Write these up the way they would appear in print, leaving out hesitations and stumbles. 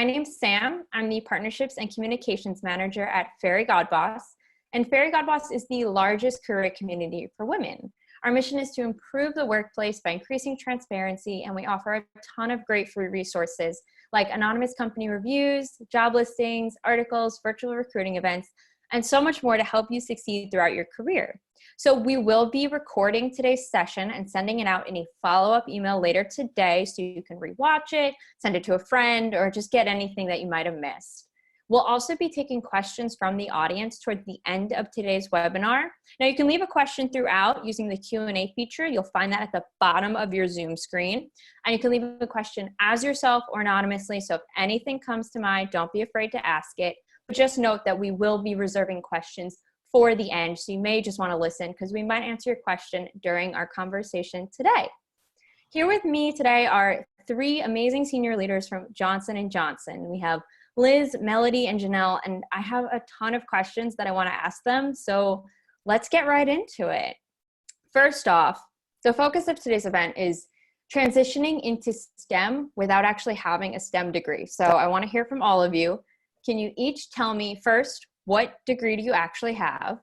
My name's Sam. I'm the Partnerships and Communications Manager at Fairygodboss. And Fairygodboss is the largest career community for women. Our mission is to improve the workplace by increasing transparency, and we offer a ton of great free resources like anonymous company reviews, job listings, articles, virtual recruiting events, and so much more to help you succeed throughout your career. So we will be recording today's session and sending it out in a follow-up email later today so you can rewatch it, send it to a friend, or just get anything that you might have missed. We'll also be taking questions from the audience toward the end of today's webinar. Now you can leave a question throughout using the Q&A feature. You'll find that at the bottom of your Zoom screen. And you can leave a question as yourself or anonymously. So if anything comes to mind, don't be afraid to ask it. But just note that we will be reserving questions for the end. So you may just want to listen because we might answer your question during our conversation today. Here with me today are three amazing senior leaders from Johnson & Johnson. We have Liz, Melody, and Janelle, and I have a ton of questions that I want to ask them, so let's get right into it. First off, the focus of today's event is transitioning into STEM without actually having a STEM degree. So I want to hear from all of you. Can you each tell me first, what degree do you actually have?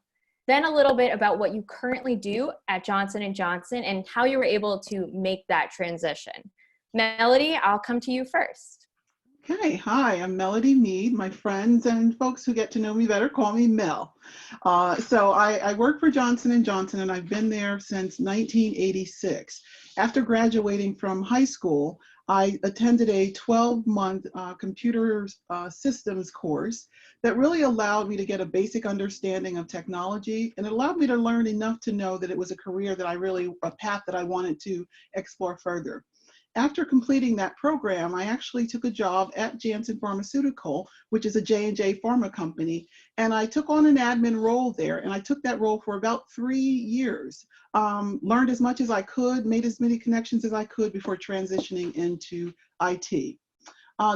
Then a little bit about what you currently do at Johnson & Johnson and how you were able to make that transition. Melody, I'll come to you first. Okay, hi, I'm Melody Mead. My friends and folks who get to know me better call me Mel. So I work for Johnson & Johnson, and I've been there since 1986. After graduating from high school, I attended a 12-month computer systems course that really allowed me to get a basic understanding of technology, and it allowed me to learn enough to know that it was a career that a path that I wanted to explore further. After completing that program, I actually took a job at Janssen Pharmaceutical, which is a J&J pharma company, and I took on an admin role there, and I took that role for about 3 years. Learned as much as I could, made as many connections as I could before transitioning into IT.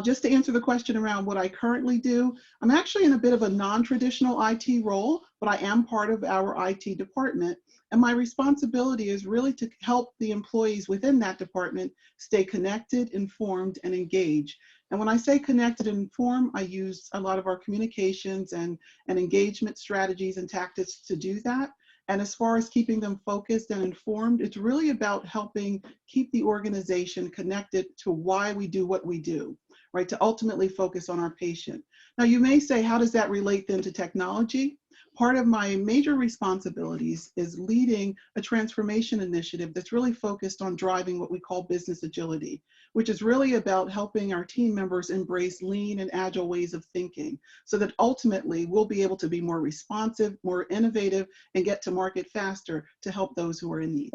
Just to answer the question around what I currently do, I'm actually in a bit of a non-traditional IT role, but I am part of our IT department. And my responsibility is really to help the employees within that department stay connected, informed, and engaged. And when I say connected and informed, I use a lot of our communications and engagement strategies and tactics to do that. And as far as keeping them focused and informed, it's really about helping keep the organization connected to why we do what we do, right? To ultimately focus on our patient. Now you may say, how does that relate then to technology? Part of my major responsibilities is leading a transformation initiative that's really focused on driving what we call business agility, which is really about helping our team members embrace lean and agile ways of thinking so that ultimately we'll be able to be more responsive, more innovative, and get to market faster to help those who are in need.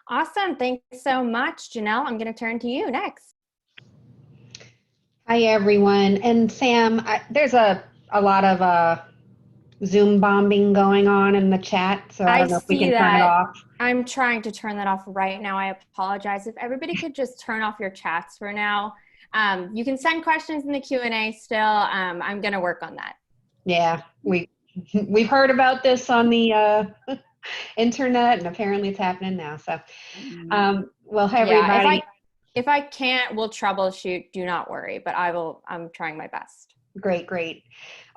Awesome. Thanks so much, Janelle. I'm going to turn to you next. Hi, everyone. And Sam, there's a lot of Zoom bombing going on in the chat, so I don't know if we can turn it off. I'm trying to turn that off right now. I apologize. If everybody could just turn off your chats for now. You can send questions in the Q&A still. I'm going to work on that. Yeah, we've heard about this on the internet, and apparently it's happening now. So, well, hey, everybody. Yeah, if I can't, we'll troubleshoot. Do not worry, but I'm trying my best. Great.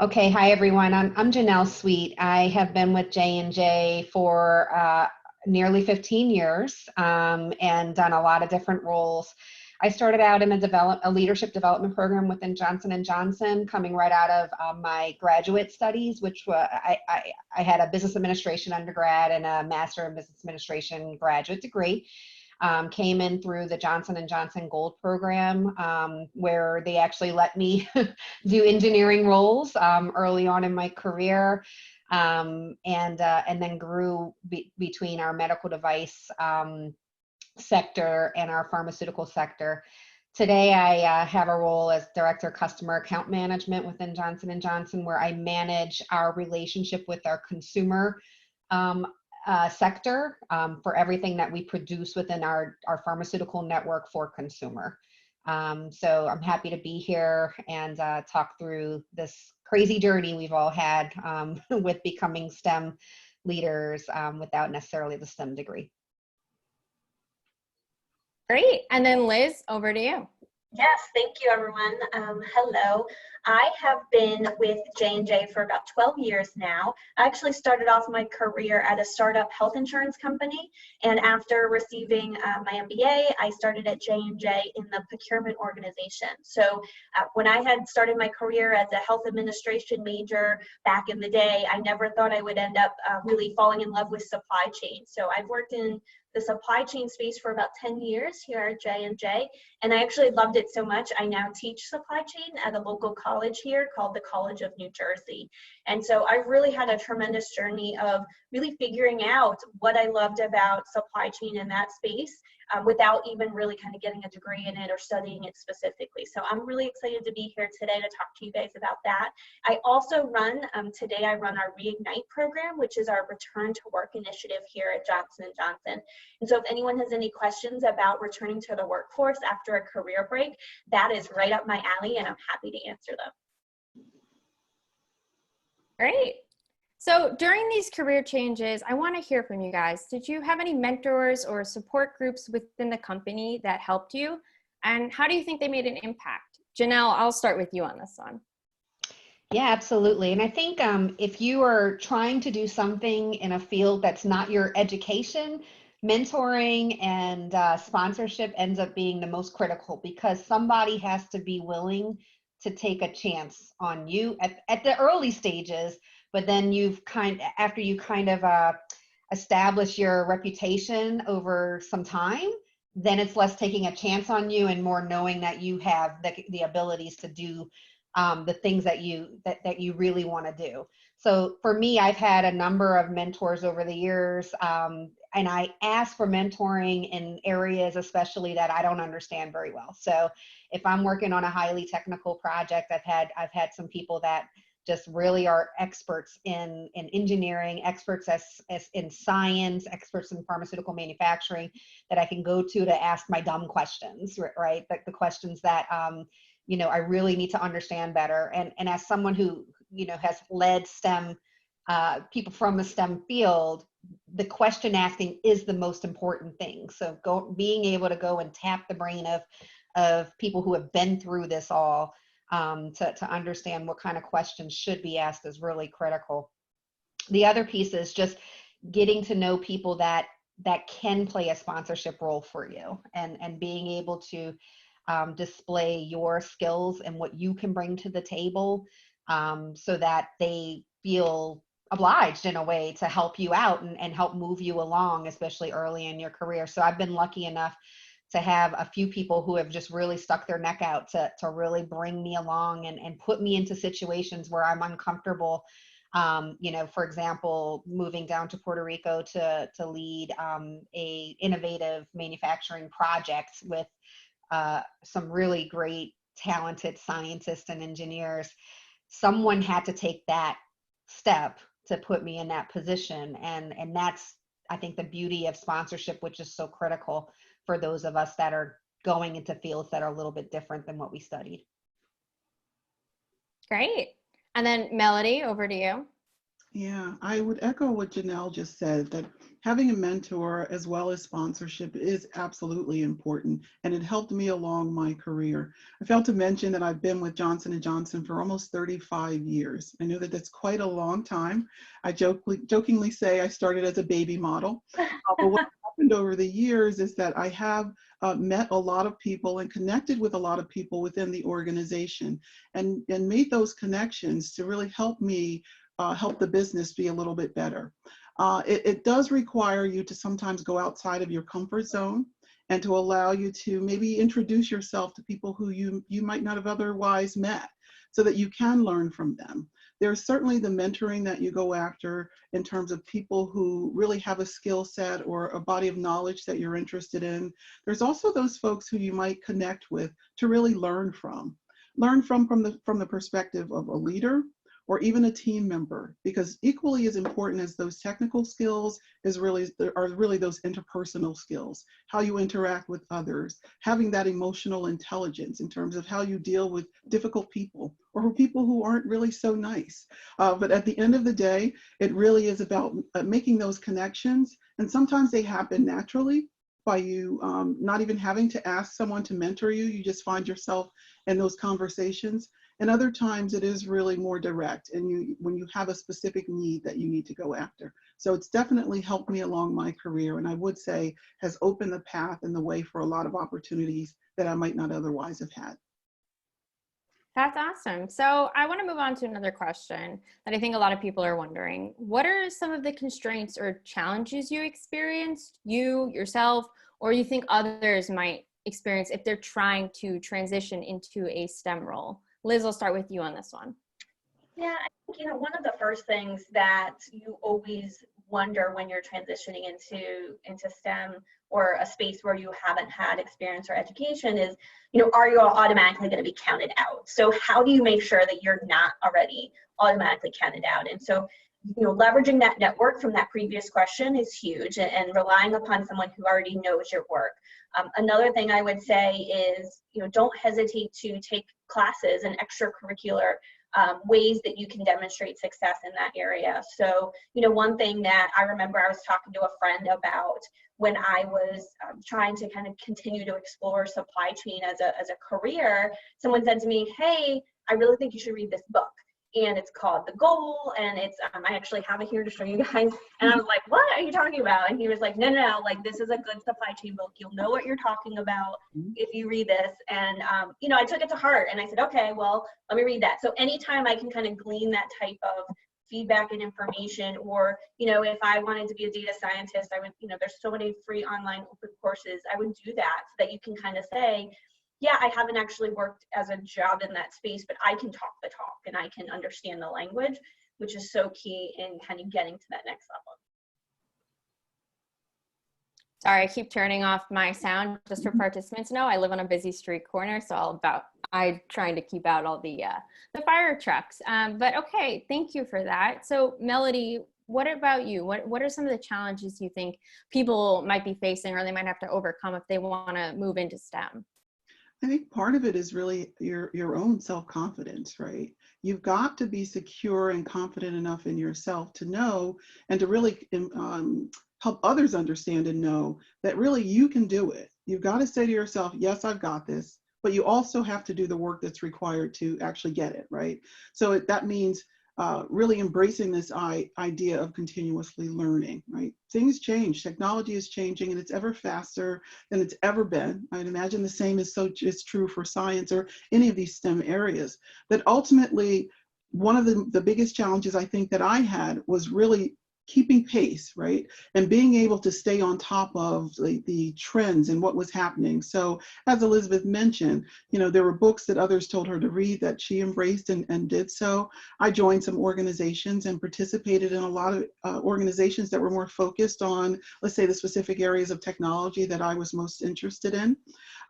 Okay, hi everyone. I'm Janelle Sweet. I have been with J&J for nearly 15 years and done a lot of different roles. I started out in a leadership development program within Johnson & Johnson, coming right out of my graduate studies, which I had a business administration undergrad and a master in business administration graduate degree. Came in through the Johnson & Johnson Gold program, where they actually let me do engineering roles early on in my career, and then grew between our medical device sector and our pharmaceutical sector. Today, I have a role as Director of Customer Account Management within Johnson & Johnson, where I manage our relationship with our consumer sector for everything that we produce within our pharmaceutical network for consumer. So I'm happy to be here and talk through this crazy journey we've all had with becoming STEM leaders without necessarily the STEM degree. Great. And then Liz, over to you. Yes, thank you, everyone. Hello. I have been with J&J for about 12 years now. I actually started off my career at a startup health insurance company, and after receiving my MBA, I started at J&J in the procurement organization. So when I had started my career as a health administration major back in the day, I never thought I would end up really falling in love with supply chain. So I've worked in the supply chain space for about 10 years here at J&J, and I actually loved it so much. I now teach supply chain at a local college here called the College of New Jersey. And so I've really had a tremendous journey of really figuring out what I loved about supply chain in that space without even really kind of getting a degree in it or studying it specifically. So I'm really excited to be here today to talk to you guys about that. I also run, today I run our Reignite program, which is our return to work initiative here at Johnson & Johnson. And so if anyone has any questions about returning to the workforce after a career break, that is right up my alley, and I'm happy to answer them. Great. So during these career changes, I want to hear from you guys. Did you have any mentors or support groups within the company that helped you? And how do you think they made an impact? Janelle, I'll start with you on this one. Yeah, absolutely. And I think if you are trying to do something in a field that's not your education, mentoring and sponsorship ends up being the most critical, because somebody has to be willing to take a chance on you at the early stages. But then after you kind of establish your reputation over some time, then it's less taking a chance on you and more knowing that you have the abilities to do the things that you really want to do. So for me, I've had a number of mentors over the years, and I ask for mentoring in areas especially that I don't understand very well. So if I'm working on a highly technical project, I've had some people that just really are experts in engineering, experts as in science, experts in pharmaceutical manufacturing that I can go to ask my dumb questions, right? The questions that I really need to understand better. And as someone who, has led STEM, people from a STEM field, the question asking is the most important thing. So being able to go and tap the brain of people who have been through this all, to understand what kind of questions should be asked is really critical. The other piece is just getting to know people that can play a sponsorship role for you, and being able to display your skills and what you can bring to the table, so that they feel obliged in a way to help you out and help move you along, especially early in your career. So I've been lucky enough to have a few people who have just really stuck their neck out to really bring me along and put me into situations where I'm uncomfortable. For example, moving down to Puerto Rico to lead a innovative manufacturing project with some really great, talented scientists and engineers. Someone had to take that step to put me in that position. And that's, I think, the beauty of sponsorship, which is so critical for those of us that are going into fields that are a little bit different than what we studied. Great. And then Melody, over to you. Yeah, I would echo what Janelle just said, that having a mentor as well as sponsorship is absolutely important, and it helped me along my career. I failed to mention that I've been with Johnson & Johnson for almost 35 years. I know that that's quite a long time. I jokingly say I started as a baby model, but what happened over the years is that I have met a lot of people and connected with a lot of people within the organization, and made those connections to really help me help the business be a little bit better. It does require you to sometimes go outside of your comfort zone and to allow you to maybe introduce yourself to people who you might not have otherwise met, so that you can learn from them. There's certainly the mentoring that you go after in terms of people who really have a skill set or a body of knowledge that you're interested in. There's also those folks who you might connect with to really learn from. Learn from the perspective of a leader, or even a team member, because equally as important as those technical skills are really those interpersonal skills, how you interact with others, having that emotional intelligence in terms of how you deal with difficult people or people who aren't really so nice. But at the end of the day, it really is about making those connections, and sometimes they happen naturally, by you not even having to ask someone to mentor you. You just find yourself in those conversations. And other times it is really more direct, and when you have a specific need that you need to go after. So it's definitely helped me along my career, and I would say has opened the path and the way for a lot of opportunities that I might not otherwise have had. That's awesome. So I want to move on to another question that I think a lot of people are wondering. What are some of the constraints or challenges you experienced, you, yourself, or you think others might experience if they're trying to transition into a STEM role? Liz, I'll start with you on this one. Yeah, I think, one of the first things that you always wonder when you're transitioning into STEM or a space where you haven't had experience or education is, are you automatically going to be counted out? So how do you make sure that you're not already automatically counted out? And so, leveraging that network from that previous question is huge, and relying upon someone who already knows your work. Another thing I would say is, don't hesitate to take classes and extracurricular ways that you can demonstrate success in that area. So, one thing that I remember I was talking to a friend about when I was trying to kind of continue to explore supply chain as a career, someone said to me, hey, I really think you should read this book. And it's called The Goal, and it's, I actually have it here to show you guys. And I was like, what are you talking about? And he was like, no, like, this is a good supply chain book. You'll know what you're talking about if you read this. And, I took it to heart, and I said, okay, well, let me read that. So anytime I can kind of glean that type of feedback and information, or, if I wanted to be a data scientist, I would, there's so many free online open courses, I would do that so that you can kind of say, yeah, I haven't actually worked as a job in that space, but I can talk the talk and I can understand the language, which is so key in kind of getting to that next level. Sorry, I keep turning off my sound just for participants to know. I live on a busy street corner, so I'm trying to keep out all the fire trucks. But okay, thank you for that. So Melody, what about you? What are some of the challenges you think people might be facing or they might have to overcome if they want to move into STEM? I think part of it is really your own self-confidence, right? You've got to be secure and confident enough in yourself to know and to really help others understand and know that really you can do it. You've got to say to yourself, yes, I've got this, but you also have to do the work that's required to actually get it, right? So that means really embracing this idea of continuously learning, right? Things change, technology is changing, and it's ever faster than it's ever been. I'd imagine the same is true for science or any of these STEM areas. That ultimately, one of the biggest challenges I think that I had was really keeping pace, right? And being able to stay on top of the trends and what was happening. So as Elizabeth mentioned, there were books that others told her to read that she embraced and did so. I joined some organizations and participated in a lot of organizations that were more focused on, let's say, the specific areas of technology that I was most interested in.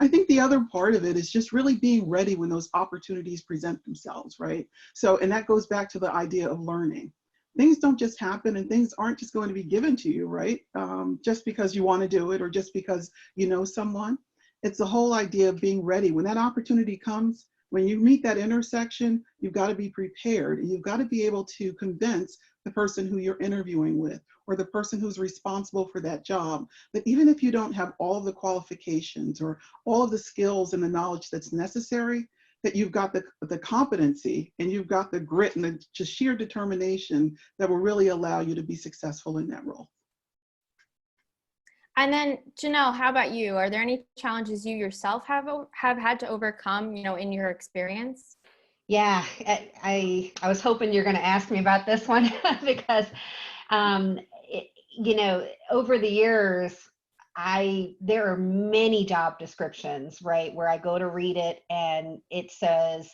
I think the other part of it is just really being ready when those opportunities present themselves, right? So, and that goes back to the idea of learning. Things don't just happen, and things aren't just going to be given to you, right? Just because you want to do it or just because you know someone. It's the whole idea of being ready. When that opportunity comes, when you meet that intersection, you've got to be prepared, and you've got to be able to convince the person who you're interviewing with or the person who's responsible for that job that even if you don't have all of the qualifications or all of the skills and the knowledge that's necessary, that you've got the competency and you've got the grit and the just sheer determination that will really allow you to be successful in that role. And then Janelle, how about you? Are there any challenges you yourself have had to overcome, in your experience? Yeah, I was hoping you're going to ask me about this one because, over the years, there are many job descriptions, right, where I go to read it and it says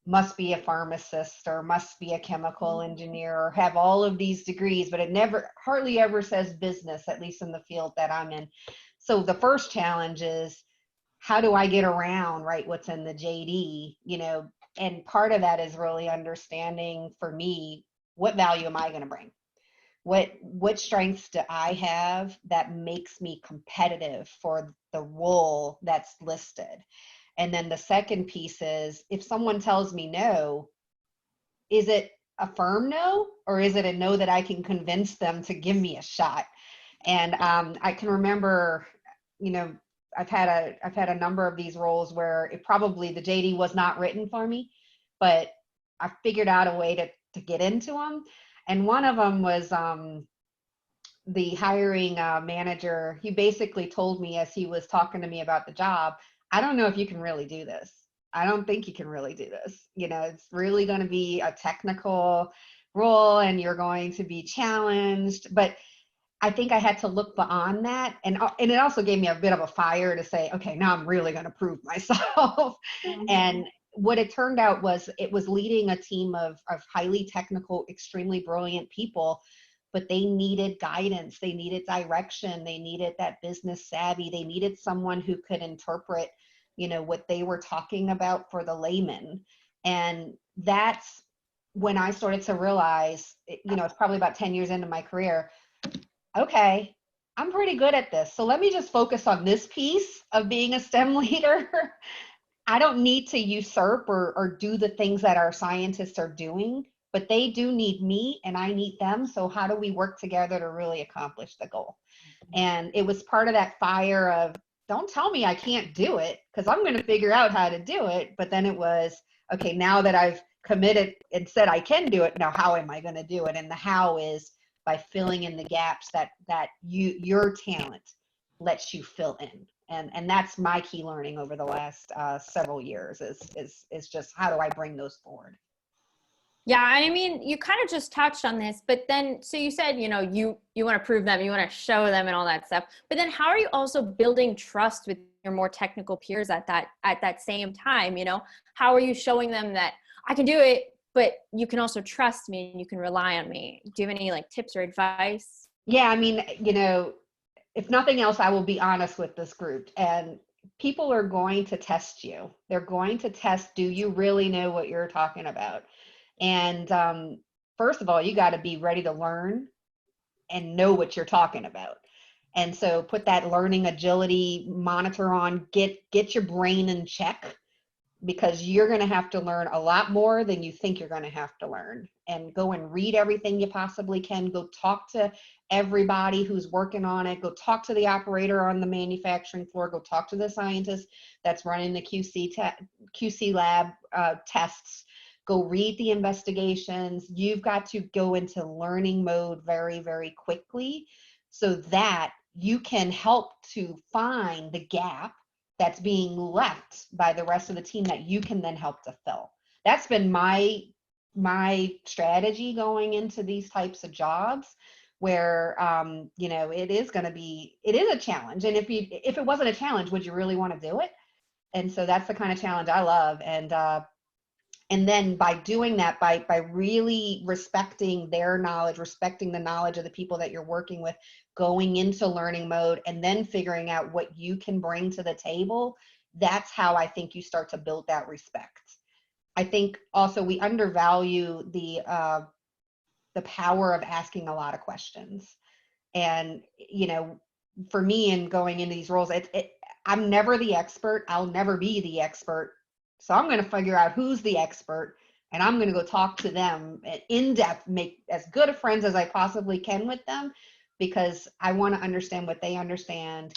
must be a pharmacist or must be a chemical engineer or have all of these degrees, but it hardly ever says business, at least in the field that I'm in. So the first challenge is, how do I get around, right, what's in the JD, and part of that is really understanding for me, what value am I going to bring? What strengths do I have that makes me competitive for the role that's listed? And then the second piece is, if someone tells me no, is it a firm no, or is it a no that I can convince them to give me a shot? And I can remember you know, I've had a number of these roles where it probably the JD was not written for me, but I figured out a way to get into them. And one of them was the hiring manager. He basically told me as he was talking to me about the job, I don't know if you can really do this. I don't think you can really do this. You know, it's really going to be a technical role and you're going to be challenged. But I think I had to look beyond that. And it also gave me a bit of a fire to say, okay, now I'm really going to prove myself. And what it turned out was it was leading a team of highly technical, extremely brilliant people, but they needed guidance. They needed direction. They needed that business savvy. They needed someone who could interpret, you know, what they were talking about for the layman. And that's when I started to realize, you know, it's probably about 10 years into my career, okay, I'm pretty good at this. So let me just focus on this piece of being a STEM leader. I don't need to usurp or do the things that our scientists are doing, but they do need me and I need them. So how do we work together to really accomplish the goal? And it was part of that fire of, don't tell me I can't do it, because I'm going to figure out how to do it. But then it was, okay, now that I've committed and said I can do it, now how am I going to do it? And the how is by filling in the gaps that your talent lets you fill in. And that's my key learning over the last several years is just how do I bring those forward? Yeah, I mean, you kind of just touched on this, but then, so you said, you know, you want to prove them, you want to show them and all that stuff, but then how are you also building trust with your more technical peers at that same time? You know, how are you showing them that I can do it, but you can also trust me and you can rely on me? Do you have any like tips or advice? Yeah, I mean, you know, if nothing else, I will be honest with this group, and people are going to test you. They're going to test, do you really know what you're talking about? And first of all, you got to be ready to learn and know what you're talking about. And so put that learning agility monitor on, get your brain in check, because you're going to have to learn a lot more than you think you're going to have to learn. And go and read everything you possibly can. Go talk to everybody who's working on it. Go talk to the operator on the manufacturing floor. Go talk to the scientist that's running the QC lab tests. Go read the investigations. You've got to go into learning mode very, very quickly so that you can help to find the gap that's being left by the rest of the team that you can then help to fill. That's been my strategy going into these types of jobs where, you know, it is a challenge. And if it wasn't a challenge, would you really want to do it? And so that's the kind of challenge I love. And then by doing that, by really respecting their knowledge, respecting the knowledge of the people that you're working with, going into learning mode, and then figuring out what you can bring to the table, that's how I think you start to build that respect. I think also we undervalue the power of asking a lot of questions. And, you know, for me in going into these roles, I'm never the expert. I'll never be the expert. So I'm going to figure out who's the expert, and I'm going to go talk to them in depth, make as good of friends as I possibly can with them, because I want to understand what they understand.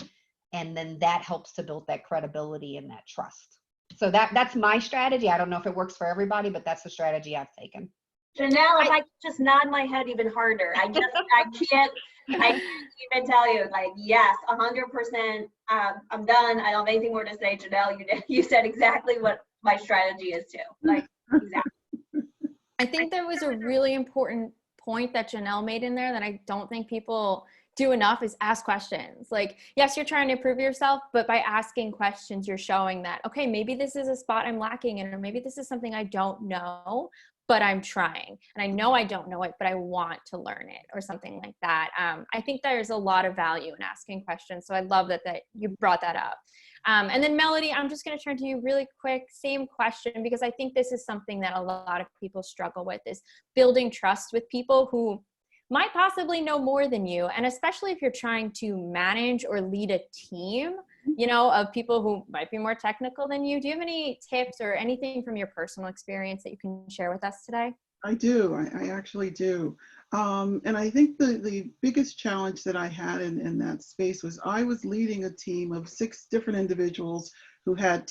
And then that helps to build that credibility and that trust. So that's my strategy. I don't know if it works for everybody, but that's the strategy I've taken. Janelle, if I could just nod my head even harder, I can't even tell you, like, yes, 100%. I'm done. I don't have anything more to say. Janelle, you said exactly what my strategy is too. Like, exactly. I think there was a really important point that Janelle made in there that I don't think people do enough is ask questions. Like, yes, you're trying to improve yourself, but by asking questions, you're showing that, okay, maybe this is a spot I'm lacking in, or maybe this is something I don't know, but I'm trying. And I know I don't know it, but I want to learn it, or something like that. I think there's a lot of value in asking questions. So I love that you brought that up. And then Melody, I'm just going to turn to you really quick. Same question, because I think this is something that a lot of people struggle with, is building trust with people who might possibly know more than you. And especially if you're trying to manage or lead a team, you know, of people who might be more technical than you. Do you have any tips or anything from your personal experience that you can share with us today? I do. I actually do. And I think the biggest challenge that I had in that space was I was leading a team of 6 different individuals who had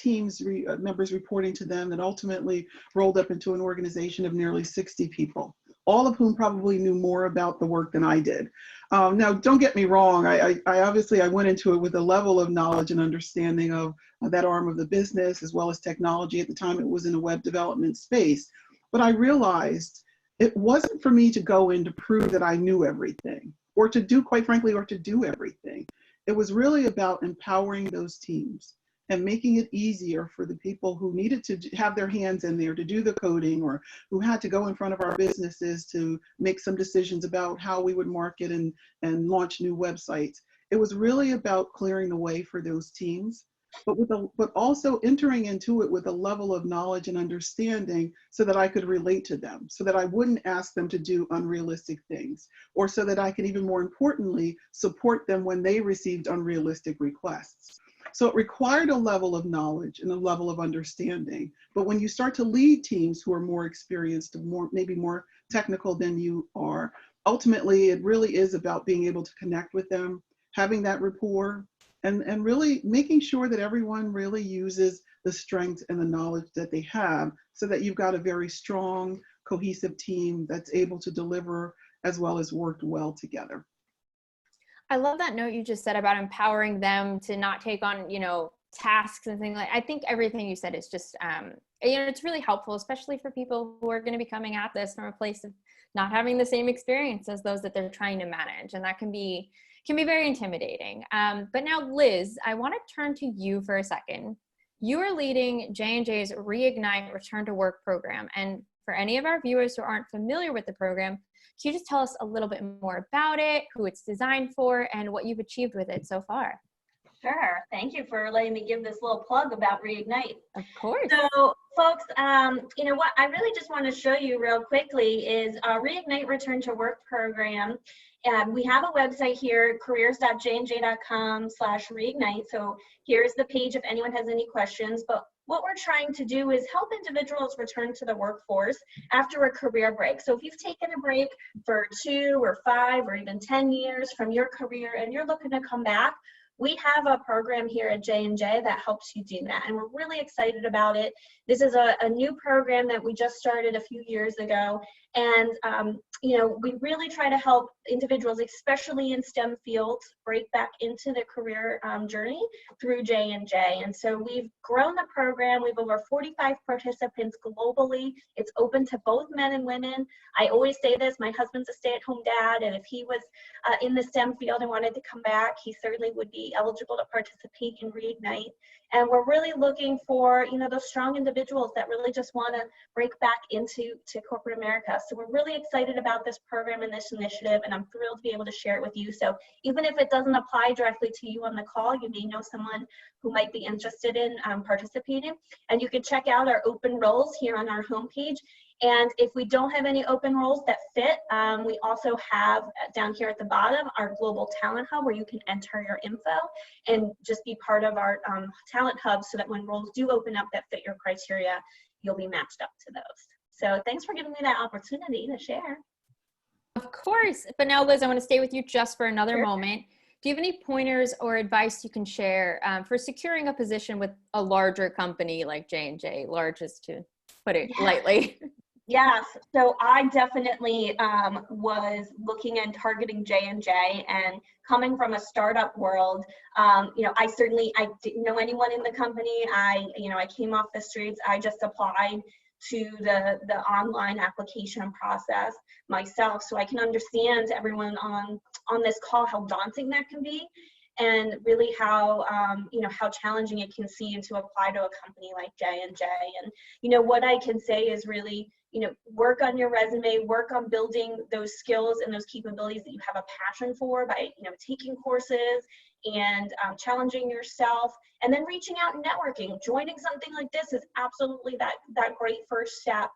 members reporting to them that ultimately rolled up into an organization of nearly 60 people, all of whom probably knew more about the work than I did. Now, don't get me wrong. I obviously I went into it with a level of knowledge and understanding of that arm of the business as well as technology. At the time, it was in a web development space. But I realized it wasn't for me to go in to prove that I knew everything or to do, quite frankly, or to do everything. It was really about empowering those teams and making it easier for the people who needed to have their hands in there to do the coding or who had to go in front of our businesses to make some decisions about how we would market and launch new websites. It was really about clearing the way for those teams, but also entering into it with a level of knowledge and understanding so that I could relate to them, so that I wouldn't ask them to do unrealistic things, or so that I could, even more importantly, support them when they received unrealistic requests. So it required a level of knowledge and a level of understanding. But when you start to lead teams who are more experienced, maybe more technical than you are, ultimately it really is about being able to connect with them, having that rapport, and really making sure that everyone really uses the strengths and the knowledge that they have so that you've got a very strong, cohesive team that's able to deliver as well as work well together. I love that note you just said about empowering them to not take on, tasks and things like. I think everything you said is just, it's really helpful, especially for people who are going to be coming at this from a place of not having the same experience as those that they're trying to manage, and that can be very intimidating. But now, Liz, I want to turn to you for a second. You are leading J&J's Reignite Return to Work program, and for any of our viewers who aren't familiar with the program, can you just tell us a little bit more about it, who it's designed for, and what you've achieved with it so far? Sure. Thank you for letting me give this little plug about Reignite. Of course. So, folks, you know what I really just want to show you real quickly is our Reignite Return to Work program. We have a website here, careers.jnj.com/reignite. So here's the page if anyone has any questions. But what we're trying to do is help individuals return to the workforce after a career break. So if you've taken a break for 2 or 5 or even 10 years from your career and you're looking to come back, we have a program here at J&J that helps you do that, and we're really excited about it. This is a new program that we just started a few years ago, and we really try to help individuals, especially in STEM fields, break back into their career journey through J&J. And so we've grown the program. We have over 45 participants globally. It's open to both men and women. I always say this, my husband's a stay-at-home dad, and if he was in the STEM field and wanted to come back, he certainly would be eligible to participate in Reignite. And we're really looking for, those strong individuals that really just want to break back into corporate America. So we're really excited about this program and this initiative, and I'm thrilled to be able to share it with you. So even if it doesn't apply directly to you on the call, you may know someone who might be interested in participating. And you can check out our open roles here on our homepage. And if we don't have any open roles that fit, we also have down here at the bottom our global talent hub where you can enter your info and just be part of our talent hub so that when roles do open up that fit your criteria, you'll be matched up to those. So thanks for giving me that opportunity to share. Of course. But now, Liz, I want to stay with you just for another Sure. moment. Do you have any pointers or advice you can share for securing a position with a larger company like J&J, largest to put it lightly? Yes, so I definitely was looking and targeting J&J, and coming from a startup world, I didn't know anyone in the company. I came off the streets. I just applied to the online application process myself, so I can understand everyone on this call how daunting that can be, and really how challenging it can seem to apply to a company like J&J. And what I can say is really, work on your resume, work on building those skills and those capabilities that you have a passion for by, taking courses and challenging yourself, and then reaching out and networking. Joining something like this is absolutely that great first step.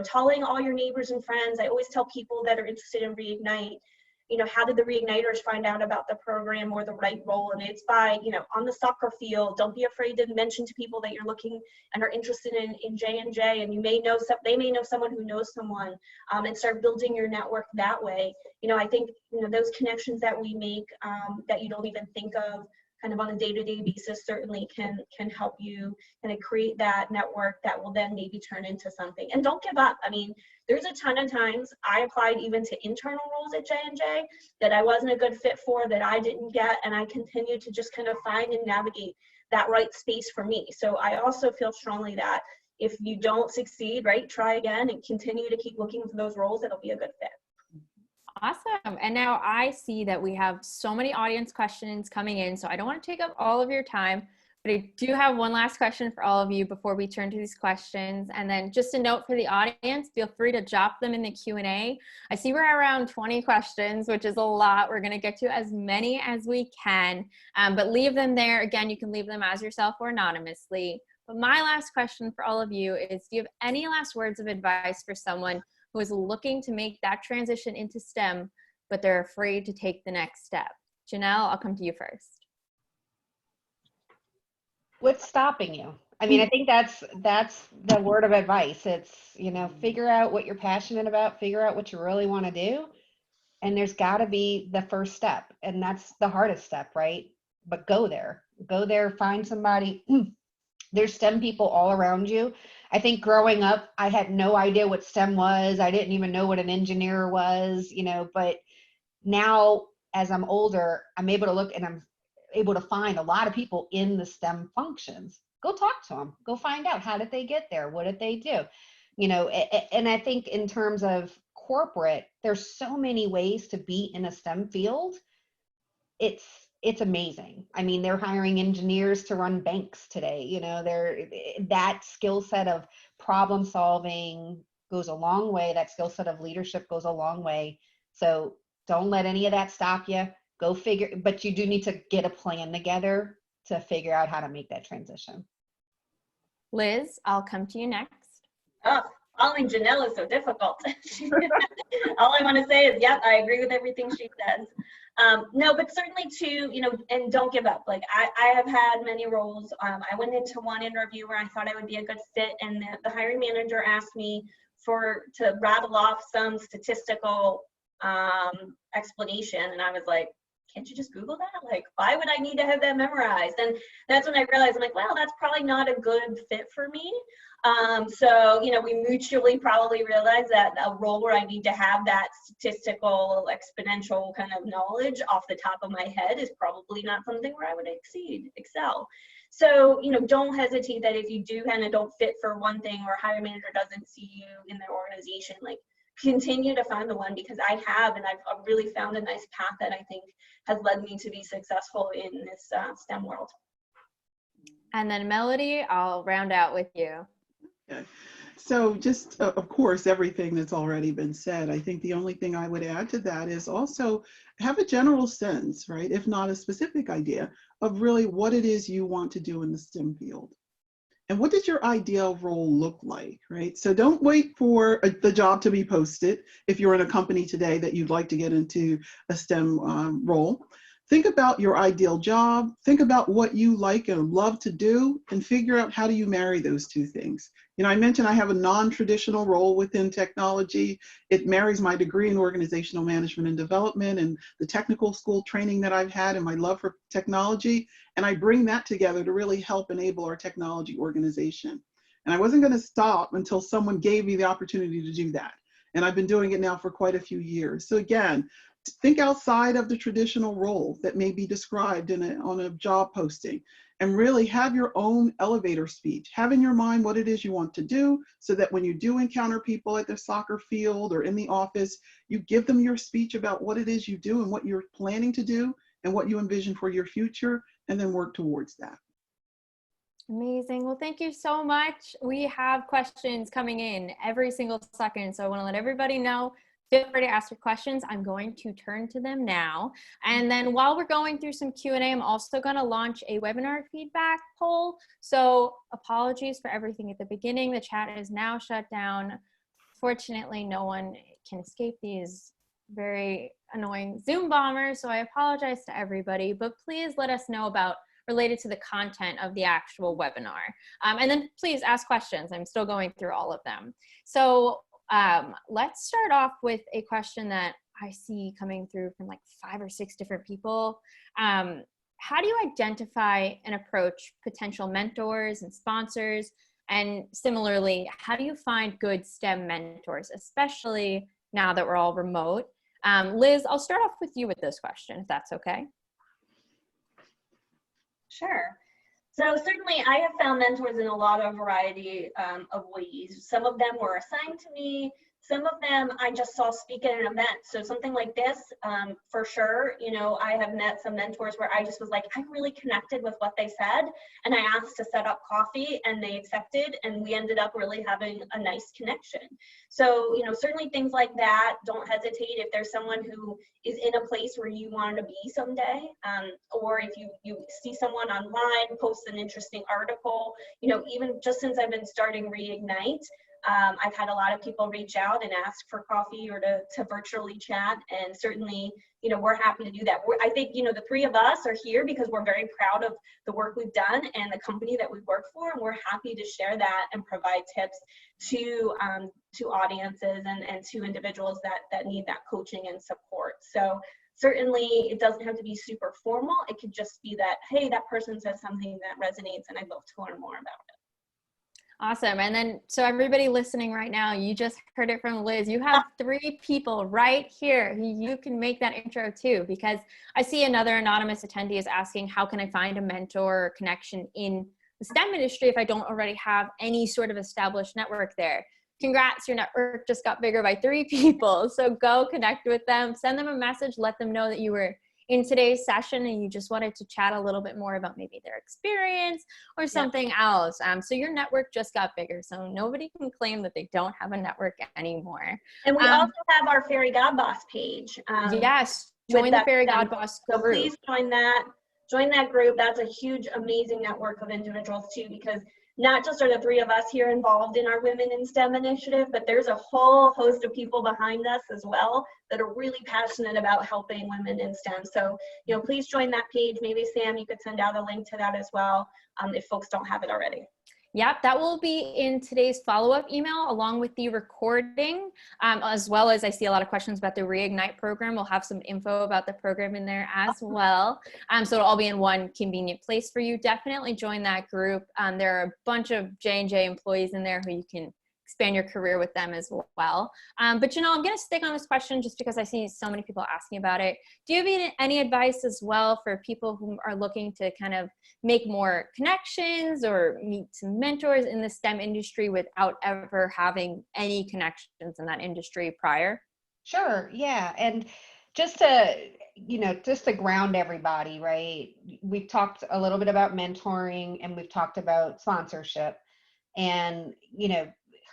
Telling all your neighbors and friends. I always tell people that are interested in Reignite, how did the reigniters find out about the program or the right role? And it's by, on the soccer field. Don't be afraid to mention to people that you're looking and are interested in J&J, and they may know someone who knows someone, and start building your network that way. I think, those connections that we make, that you don't even think of kind of on a day-to-day basis certainly can help you kind of create that network that will then maybe turn into something. And don't give up. I mean, there's a ton of times I applied even to internal roles at J&J that I wasn't a good fit for, that I didn't get, and I continued to just kind of find and navigate that right space for me. So I also feel strongly that if you don't succeed, right, try again and continue to keep looking for those roles that'll be a good fit. Awesome. And now I see that we have so many audience questions coming in, so I don't want to take up all of your time, but I do have one last question for all of you before we turn to these questions. And then just a note for the audience, feel free to drop them in the Q&A. I see we're at around 20 questions, which is a lot. We're going to get to as many as we can, but leave them there. Again, you can leave them as yourself or anonymously. But my last question for all of you is, do you have any last words of advice for someone who is looking to make that transition into STEM, but they're afraid to take the next step? Janelle, I'll come to you first. What's stopping you? I mean, I think that's the word of advice. It's, figure out what you're passionate about, figure out what you really want to do. And there's got to be the first step. And that's the hardest step, right? But go there, find somebody. There's STEM people all around you. I think growing up, I had no idea what STEM was. I didn't even know what an engineer was, but now as I'm older, I'm able to look and I'm able to find a lot of people in the STEM functions. Go talk to them, go find out, how did they get there? What did they do? And I think in terms of corporate, there's so many ways to be in a STEM field. It's amazing. I mean, they're hiring engineers to run banks today. That skill set of problem solving goes a long way. That skill set of leadership goes a long way. So don't let any of that stop you. Go figure, but you do need to get a plan together to figure out how to make that transition. Liz, I'll come to you next. Oh, following Janelle is so difficult. All I want to say is, yep, I agree with everything she says. No, but certainly too, and don't give up. Like I have had many roles. I went into one interview where I thought I would be a good fit, and the hiring manager asked me to rattle off some statistical explanation, and I was like, can't you just Google that? Like, why would I need to have that memorized? And that's when I realized, I'm like, well, that's probably not a good fit for me. So, we mutually probably realized that a role where I need to have that statistical exponential kind of knowledge off the top of my head is probably not something where I would excel. So, don't hesitate that if you do kind of don't fit for one thing, or a hiring manager doesn't see you in their organization, like, continue to find the one, because I have, and I've really found a nice path that I think has led me to be successful in this STEM world. And then Melody, I'll round out with you. Okay. So just, of course, everything that's already been said. I think the only thing I would add to that is also have a general sense, right, if not a specific idea, of really what it is you want to do in the STEM field. And what does your ideal role look like, right? So don't wait for the job to be posted if you're in a company today that you'd like to get into a STEM role. Think about your ideal job, think about what you like and love to do, and figure out how do you marry those two things. I mentioned I have a non-traditional role within technology. It marries my degree in organizational management and development and the technical school training that I've had and my love for technology. And I bring that together to really help enable our technology organization. And I wasn't going to stop until someone gave me the opportunity to do that. And I've been doing it now for quite a few years. So again, think outside of the traditional role that may be described on a job posting, and really have your own elevator speech. Have in your mind what it is you want to do, so that when you do encounter people at the soccer field or in the office, you give them your speech about what it is you do and what you're planning to do and what you envision for your future, and then work towards that. Amazing. Well, thank you so much. We have questions coming in every single second, so I want to let everybody know, feel free to ask your questions. I'm going to turn to them now. And then while we're going through some Q&A, I'm also going to launch a webinar feedback poll. So apologies for everything at the beginning. The chat is now shut down. Fortunately, no one can escape these very annoying Zoom bomber, so I apologize to everybody, but please let us know about related to the content of the actual webinar. And then please ask questions. I'm still going through all of them. So let's start off with a question that I see coming through from like 5 or 6 different people. How do you identify and approach potential mentors and sponsors? And similarly, how do you find good STEM mentors, especially now that we're all remote? Liz, I'll start off with you with this question, if that's okay. Sure. So certainly I have found mentors in a lot of variety of ways. Some of them were assigned to me. Some of them I just saw speak at an event. So something like this, for sure, you know, I have met some mentors where I just was like, I really connected with what they said. And I asked to set up coffee and they accepted, and we ended up really having a nice connection. So, you know, certainly things like that, don't hesitate if there's someone who is in a place where you want to be someday, or if you see someone online post an interesting article, you know, even just since I've been starting Reignite, I've had a lot of people reach out and ask for coffee or to virtually chat, and certainly, you know, we're happy to do that. I think, you know, the 3 of us are here because we're very proud of the work we've done and the company that we work for, and we're happy to share that and provide tips to audiences and to individuals that need that coaching and support. So certainly it doesn't have to be super formal. It could just be that, hey, that person said something that resonates and I'd love to learn more about it. Awesome. And then, so everybody listening right now, you just heard it from Liz. You have 3 people right here who you can make that intro to, because I see another anonymous attendee is asking, how can I find a mentor or connection in the STEM industry if I don't already have any sort of established network there? Congrats, your network just got bigger by 3 people. So go connect with them, send them a message, let them know that you were in today's session and you just wanted to chat a little bit more about maybe their experience or something else. So your network just got bigger, so nobody can claim that they don't have a network anymore. And we also have our Fairygodboss page. Yes, join the Fairygodboss group. So please join that group. That's a huge, amazing network of individuals too, because not just are the 3 of us here involved in our Women in STEM initiative, but there's a whole host of people behind us as well that are really passionate about helping women in STEM. So, you know, please join that page. Maybe Sam, you could send out a link to that as well, if folks don't have it already. Yep, that will be in today's follow-up email along with the recording, as well as I see a lot of questions about the Reignite program. We'll have some info about the program in there as well. So it'll all be in one convenient place for you. Definitely join that group. There are a bunch of J&J employees in there who you can expand your career with them as well. But, you know, I'm going to stick on this question just because I see so many people asking about it. Do you have any advice as well for people who are looking to kind of make more connections or meet some mentors in the STEM industry without ever having any connections in that industry prior? Sure, yeah. And just to ground everybody, right? We've talked a little bit about mentoring and we've talked about sponsorship. And, you know,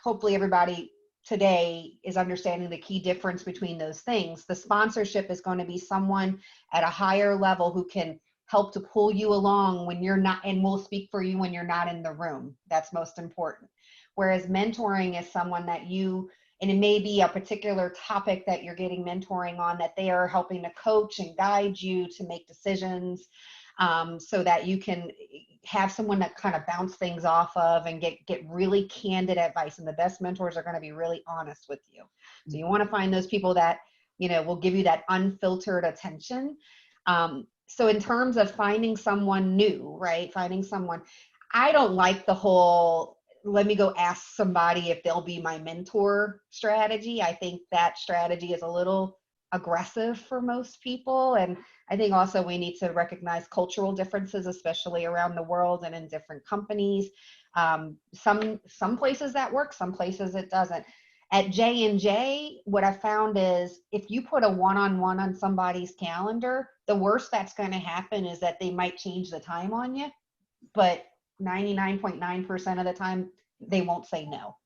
hopefully everybody today is understanding the key difference between those things. The sponsorship is going to be someone at a higher level who can help to pull you along when you're not, and will speak for you when you're not in the room. That's most important. Whereas mentoring is someone that you, and it may be a particular topic that you're getting mentoring on, that they are helping to coach and guide you to make decisions, so that you can have someone that kind of bounce things off of and get really candid advice. And the best mentors are going to be really honest with you. So you want to find those people that, you know, will give you that unfiltered attention. So in terms of finding someone new, right? Finding someone, I don't like the whole, let me go ask somebody if they'll be my mentor strategy. I think that strategy is a little aggressive for most people. And I think also we need to recognize cultural differences, especially around the world and in different companies. Some places that work, some places it doesn't. At J&J, what I found is if you put a one-on-one on somebody's calendar, the worst that's going to happen is that they might change the time on you, but 99.9% of the time, they won't say no.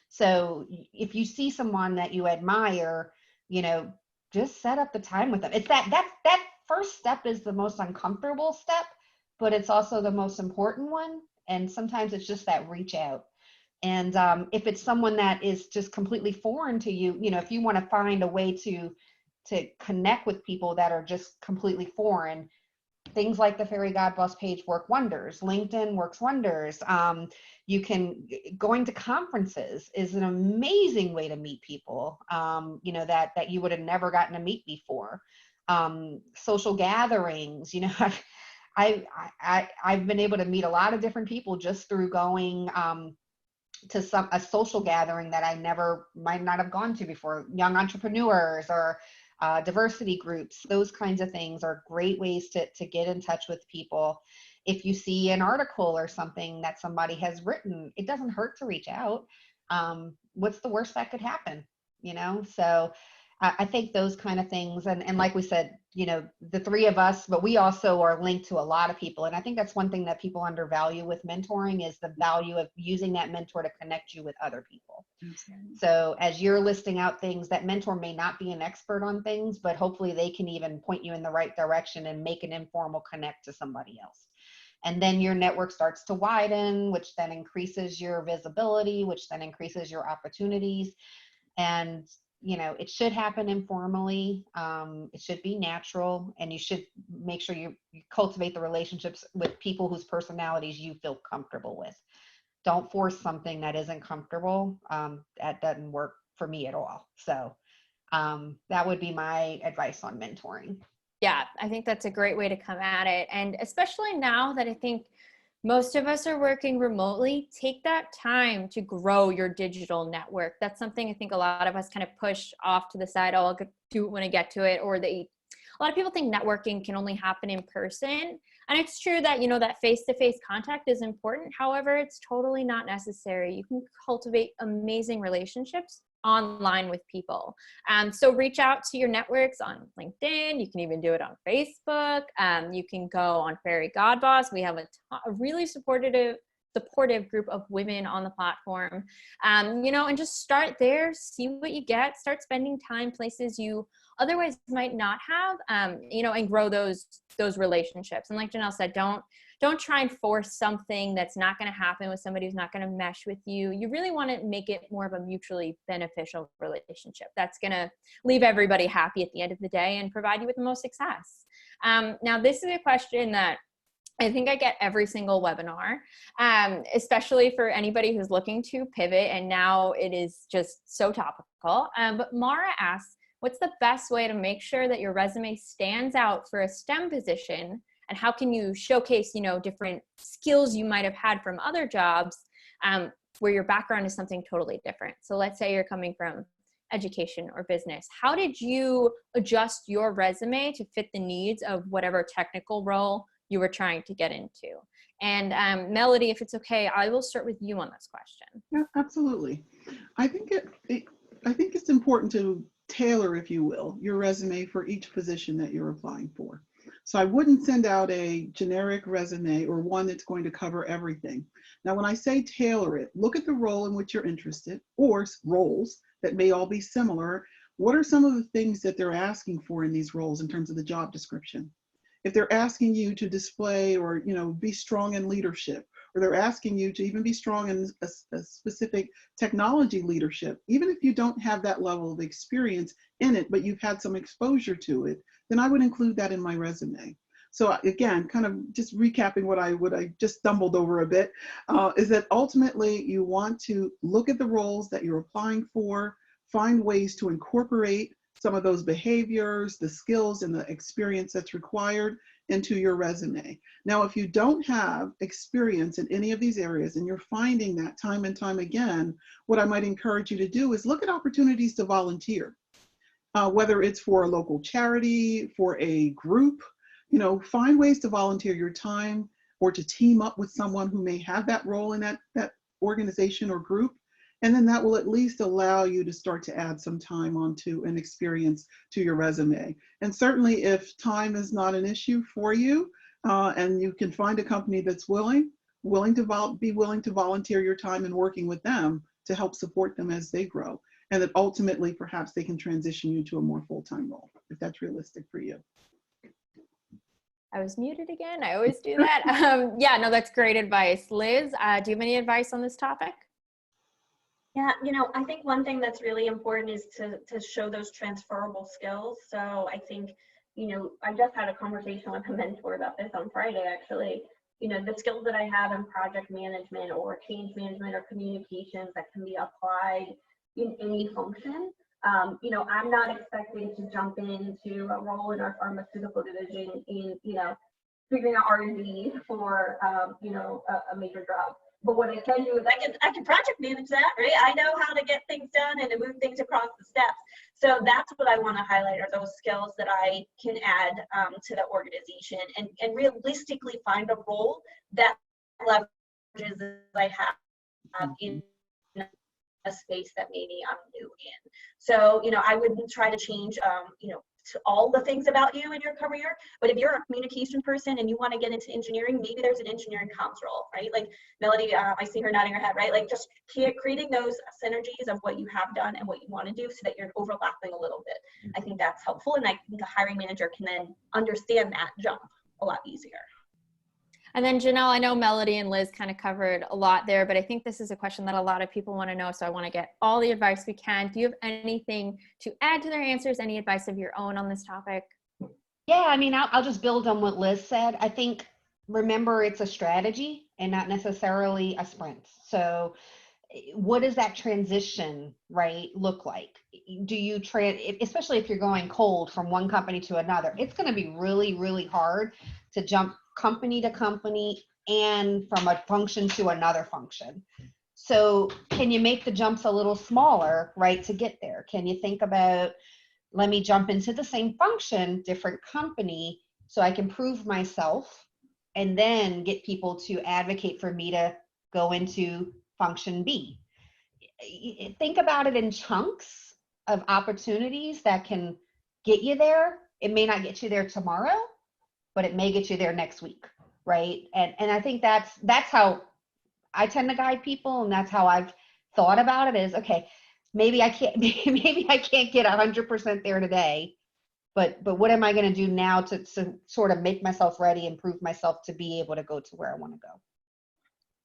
So if you see someone that you admire, you know, just set up the time with them. It's that first step is the most uncomfortable step, but it's also the most important one. And sometimes it's just that reach out. And if it's someone that is just completely foreign to you, you know, if you want to find a way to connect with people that are just completely foreign. Things like the Fairygodboss page work wonders. LinkedIn works wonders. You can, going to conferences is an amazing way to meet people, you know, that you would have never gotten to meet before. Social gatherings, you know, I've been able to meet a lot of different people just through going to a social gathering that I might not have gone to before. Young entrepreneurs or diversity groups, those kinds of things are great ways to get in touch with people. If you see an article or something that somebody has written, it doesn't hurt to reach out. What's the worst that could happen? You know, so I think those kind of things, and like we said, you know, the three of us, but we also are linked to a lot of people. And I think that's one thing that people undervalue with mentoring is the value of using that mentor to connect you with other people. Mm-hmm. So as you're listing out things, that mentor may not be an expert on things, but hopefully they can even point you in the right direction and make an informal connect to somebody else. And then your network starts to widen, which then increases your visibility, which then increases your opportunities. And you know, it should happen informally. It should be natural, and you should make sure you cultivate the relationships with people whose personalities you feel comfortable with. Don't force something that isn't comfortable. That doesn't work for me at all. So that would be my advice on mentoring. Yeah, I think that's a great way to come at it. And especially now that I think most of us are working remotely, take that time to grow your digital network. That's something I think a lot of us kind of push off to the side. Oh, I'll do it when I get to it. Or a lot of people think networking can only happen in person. And it's true that, you know, that face-to-face contact is important. However, it's totally not necessary. You can cultivate amazing relationships online with people. So reach out to your networks on LinkedIn. You can even do it on Facebook. You can go on Fairygodboss. We have a really supportive group of women on the platform. You know, and just start there, see what you get, start spending time places you otherwise might not have, you know, and grow those relationships. And like Janelle said, don't try and force something that's not going to happen with somebody who's not going to mesh with you. You really want to make it more of a mutually beneficial relationship that's going to leave everybody happy at the end of the day and provide you with the most success. Now, this is a question that I think I get every single webinar, especially for anybody who's looking to pivot, and now it is just so topical. But Mara asks, what's the best way to make sure that your resume stands out for a STEM position? And how can you showcase, you know, different skills you might have had from other jobs where your background is something totally different? So let's say you're coming from education or business. How did you adjust your resume to fit the needs of whatever technical role you were trying to get into? And Melody, if it's okay, I will start with you on this question. Yeah, absolutely. I think it's important to tailor, if you will, your resume for each position that you're applying for. So I wouldn't send out a generic resume or one that's going to cover everything. Now, when I say tailor it, look at the role in which you're interested, or roles that may all be similar. What are some of the things that they're asking for in these roles in terms of the job description? If they're asking you to display or, you know, be strong in leadership, or they're asking you to even be strong in a specific technology leadership, even if you don't have that level of experience in it, but you've had some exposure to it, then I would include that in my resume. So again, kind of just recapping what I just stumbled over a bit, is that ultimately you want to look at the roles that you're applying for, find ways to incorporate some of those behaviors, the skills, and the experience that's required into your resume. Now, if you don't have experience in any of these areas and you're finding that time and time again, what I might encourage you to do is look at opportunities to volunteer, whether it's for a local charity, for a group, you know, find ways to volunteer your time or to team up with someone who may have that role in that organization or group. And then that will at least allow you to start to add some time onto an experience to your resume. And certainly if time is not an issue for you, and you can find a company that's willing to volunteer your time and working with them to help support them as they grow. And that ultimately perhaps they can transition you to a more full-time role, if that's realistic for you. I was muted again. I always do that. Yeah, no, that's great advice. Liz, do you have any advice on this topic? Yeah, you know, I think one thing that's really important is to show those transferable skills. So I think, you know, I just had a conversation with a mentor about this on Friday, actually. You know, the skills that I have in project management or change management or communications that can be applied in any function. You know, I'm not expecting to jump into a role in our pharmaceutical division in, you know, figuring out R&D for, you know, a major drug. But what I can do is I can project manage that, right? I know how to get things done and to move things across the steps. So that's what I want to highlight are those skills that I can add to the organization and realistically find a role that leverages that I have in a space that maybe I'm new in. So, you know, I wouldn't try to change, you know, to all the things about you in your career, but if you're a communication person and you want to get into engineering, maybe there's an engineering comms role, right? Like Melody, I see her nodding her head, right? Like just creating those synergies of what you have done and what you want to do so that you're overlapping a little bit. I think that's helpful, and I think a hiring manager can then understand that jump a lot easier. And then Janelle, I know Melody and Liz kind of covered a lot there, but I think this is a question that a lot of people want to know. So I want to get all the advice we can. Do you have anything to add to their answers? Any advice of your own on this topic? Yeah, I mean, I'll just build on what Liz said. I think, remember, it's a strategy and not necessarily a sprint. So what does that transition, right, look like? Do you especially if you're going cold from one company to another, it's going to be really, really hard to jump company to company and from a function to another function. So can you make the jumps a little smaller, right, to get there? Can you think about, let me jump into the same function, different company, so I can prove myself and then get people to advocate for me to go into function B. Think about it in chunks of opportunities that can get you there. It may not get you there tomorrow, but it may get you there next week, right? And I think that's how I tend to guide people, and that's how I've thought about it is, okay, maybe I can't get 100% there today, but what am I going to do now to sort of make myself ready and prove myself to be able to go to where I want to go?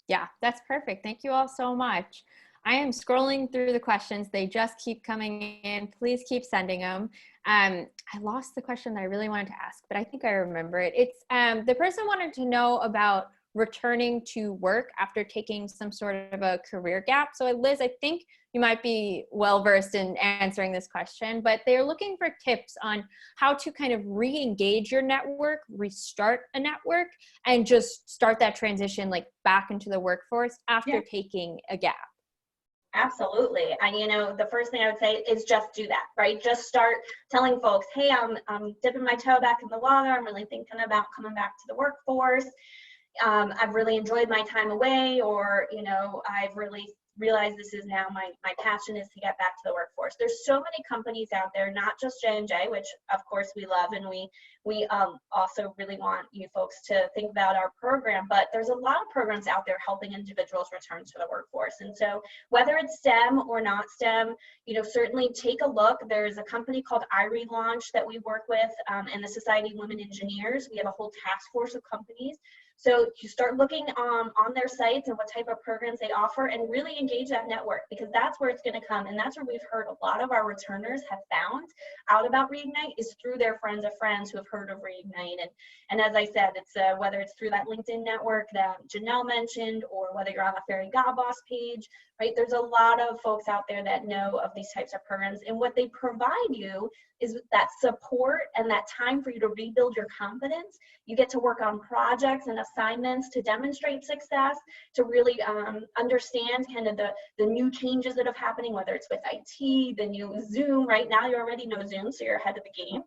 Yeah, that's perfect. Thank you all so much. I am scrolling through the questions. They just keep coming in. Please keep sending them. I lost the question that I really wanted to ask, but I think I remember it. It's the person wanted to know about returning to work after taking some sort of a career gap. So Liz, I think you might be well-versed in answering this question, but they're looking for tips on how to kind of re-engage your network, restart a network, and just start that transition like back into the workforce after taking a gap. Absolutely. And, you know, the first thing I would say is just do that, right? Just start telling folks, hey, I'm dipping my toe back in the water. I'm really thinking about coming back to the workforce. I've really enjoyed my time away, or, you know, I've really realized this is now my passion is to get back to the workforce. There's so many companies out there, not just J&J, which of course we love, and we also really want you folks to think about our program, but there's a lot of programs out there helping individuals return to the workforce. And so whether it's STEM or not STEM, you know, certainly take a look. There's a company called iRelaunch that we work with, and the Society of Women Engineers. We have a whole task force of companies. So you start looking on their sites and what type of programs they offer, and really engage that network, because that's where it's going to come. And that's where we've heard a lot of our returners have found out about Reignite is through their friends of friends who have heard of Reignite. And as I said, it's whether it's through that LinkedIn network that Janelle mentioned, or whether you're on the Fairygodboss page, right? There's a lot of folks out there that know of these types of programs, and what they provide you is that support and that time for you to rebuild your confidence. You get to work on projects and assignments to demonstrate success, to really understand kind of the new changes that are happening, whether it's with IT, the new Zoom. Right now you already know Zoom, so you're ahead of the game,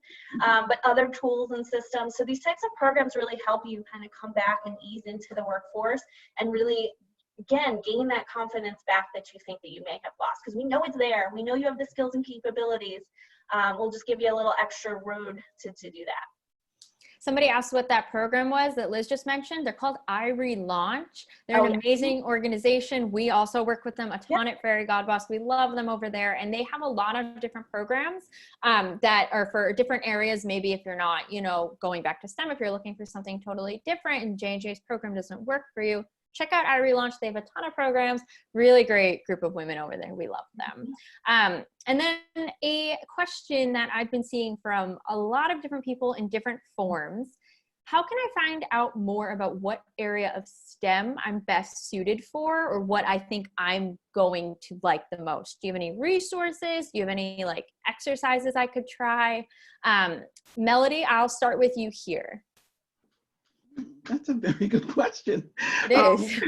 but other tools and systems. So these types of programs really help you kind of come back and ease into the workforce and really, again, gain that confidence back that you think that you may have lost, because we know it's there. We know you have the skills and capabilities. We'll just give you a little extra road to do that. Somebody asked what that program was that Liz just mentioned. They're called iRelaunch. They're an amazing organization. We also work with them a ton at Fairygodboss. We love them over there, and they have a lot of different programs that are for different areas. Maybe if you're not, you know, going back to STEM, if you're looking for something totally different and J&J's program doesn't work for you, check out our relaunch. They have a ton of programs, really great group of women over there. We love them. And then a question that I've been seeing from a lot of different people in different forms: how can I find out more about what area of STEM I'm best suited for, or what I think I'm going to like the most? Do you have any resources? Do you have any like exercises I could try? Melody, I'll start with you here. That's a very good question. It is.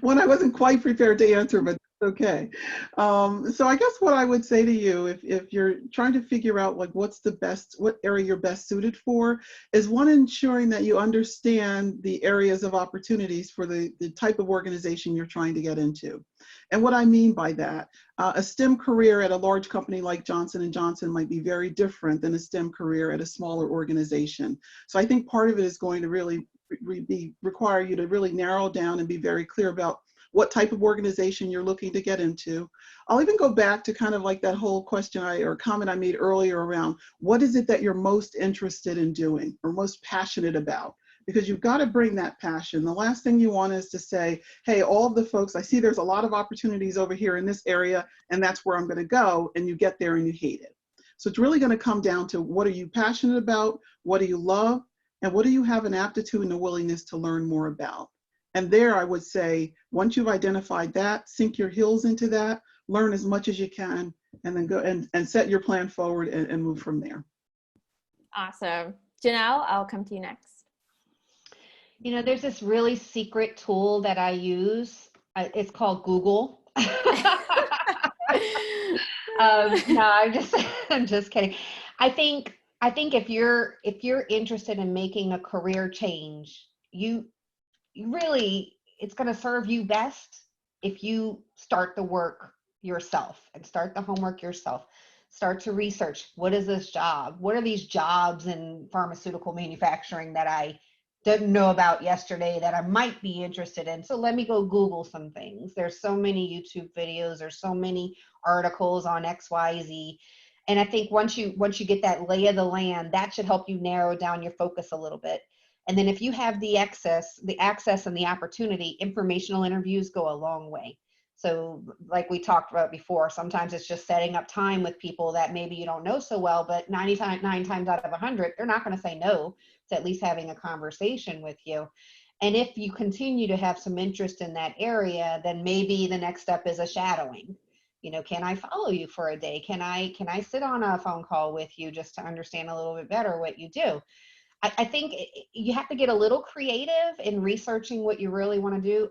One I wasn't quite prepared to answer, but it's okay. So I guess what I would say to you, if you're trying to figure out like what area you're best suited for, is one, ensuring that you understand the areas of opportunities for the type of organization you're trying to get into. And what I mean by that, a STEM career at a large company like Johnson & Johnson might be very different than a STEM career at a smaller organization. So I think part of it is going to really require you to really narrow down and be very clear about what type of organization you're looking to get into. I'll even go back to kind of like that whole question or comment I made earlier around what is it that you're most interested in doing or most passionate about? Because you've got to bring that passion. The last thing you want is to say, hey, all of the folks, I see there's a lot of opportunities over here in this area, and that's where I'm going to go, and you get there and you hate it. So it's really going to come down to what are you passionate about, what do you love, and what do you have an aptitude and a willingness to learn more about? And there I would say, once you've identified that, sink your heels into that, learn as much as you can, and then go and set your plan forward and move from there. Awesome. Janelle, I'll come to you next. You know, there's this really secret tool that I use. It's called Google. No, I'm just kidding. I think if you're interested in making a career change, you really, it's going to serve you best if you start the work yourself and start the homework yourself. Start to research, what is this job? What are these jobs in pharmaceutical manufacturing that I didn't know about yesterday that I might be interested in? So let me go Google some things. There's so many YouTube videos, there's so many articles on XYZ. And I think once you get that lay of the land, that should help you narrow down your focus a little bit. And then if you have the access and the opportunity, informational interviews go a long way. So like we talked about before, sometimes it's just setting up time with people that maybe you don't know so well, but 99 times out of 100, they're not going to say no to at least having a conversation with you. And if you continue to have some interest in that area, then maybe the next step is a shadowing. You know, can I follow you for a day? Can I sit on a phone call with you just to understand a little bit better what you do? I think you have to get a little creative in researching what you really want to do.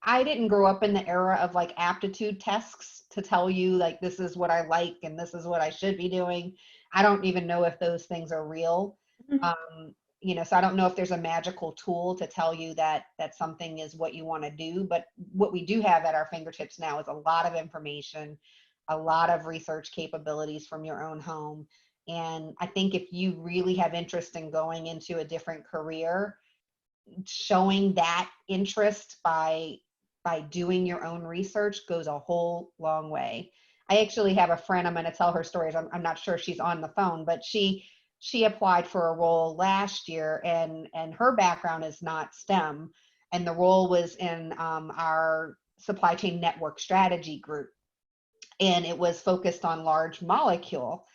I didn't grow up in the era of like aptitude tests to tell you like this is what I like and this is what I should be doing. I don't even know if those things are real. You know, so I don't know if there's a magical tool to tell you that something is what you want to do. But what we do have at our fingertips now is a lot of information, a lot of research capabilities from your own home. And I think if you really have interest in going into a different career, showing that interest by doing your own research goes a whole long way. I actually have a friend, I'm going to tell her stories. I'm not sure she's on the phone, but she applied for a role last year, and her background is not STEM, and the role was in our supply chain network strategy group, and it was focused on large molecule.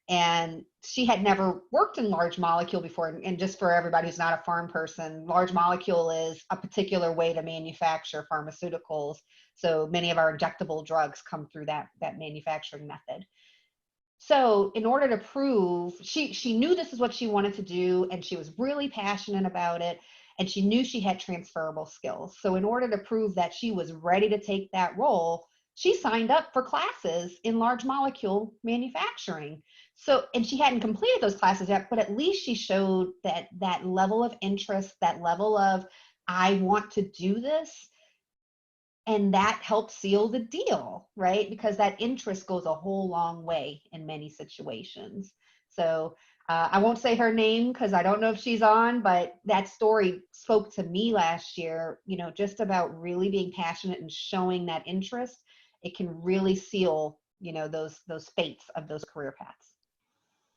And she had never worked in large molecule before. And just for everybody who's not a pharm person, large molecule is a particular way to manufacture pharmaceuticals. So many of our injectable drugs come through that manufacturing method. So in order to prove, she knew this is what she wanted to do, and she was really passionate about it, and she knew she had transferable skills. So in order to prove that she was ready to take that role, she signed up for classes in large molecule manufacturing. So, and she hadn't completed those classes yet, but at least she showed that level of interest, that level of, I want to do this. And that helps seal the deal, right? Because that interest goes a whole long way in many situations. So I won't say her name because I don't know if she's on, but that story spoke to me last year, you know, just about really being passionate and showing that interest. It can really seal, you know, those fates of those career paths.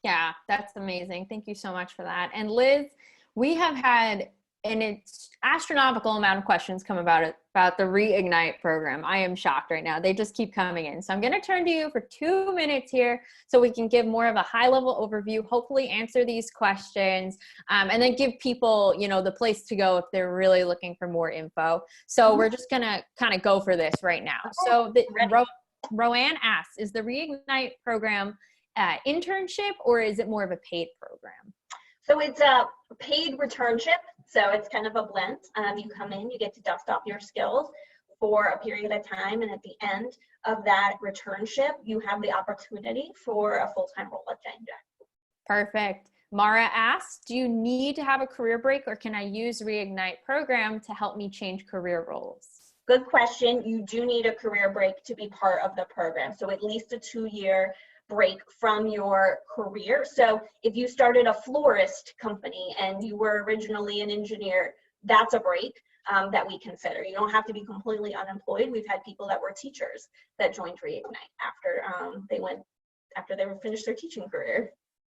Yeah, that's amazing. Thank you so much for that. And Liz, we have had and it's astronomical amount of questions come about the Reignite program. I am shocked right now. They just keep coming in. So I'm going to turn to you for 2 minutes here so we can give more of a high level overview, hopefully answer these questions, and then give people, you know, the place to go if they're really looking for more info. So we're just going to kind of go for this right now. So Roanne asks, is the Reignite program internship, or is it more of a paid program? So it's a paid returnship. So it's kind of a blend. You come in, you get to dust off your skills for a period of time. And at the end of that returnship, you have the opportunity for a full-time role at J&J. Perfect. Mara asks, do you need to have a career break, or can I use Reignite program to help me change career roles? Good question. You do need a career break to be part of the program. So at least a 2-year break from your career. So if you started a florist company and you were originally an engineer, that's a break that we consider. You don't have to be completely unemployed. We've had people that were teachers that joined Reignite after they were finished their teaching career.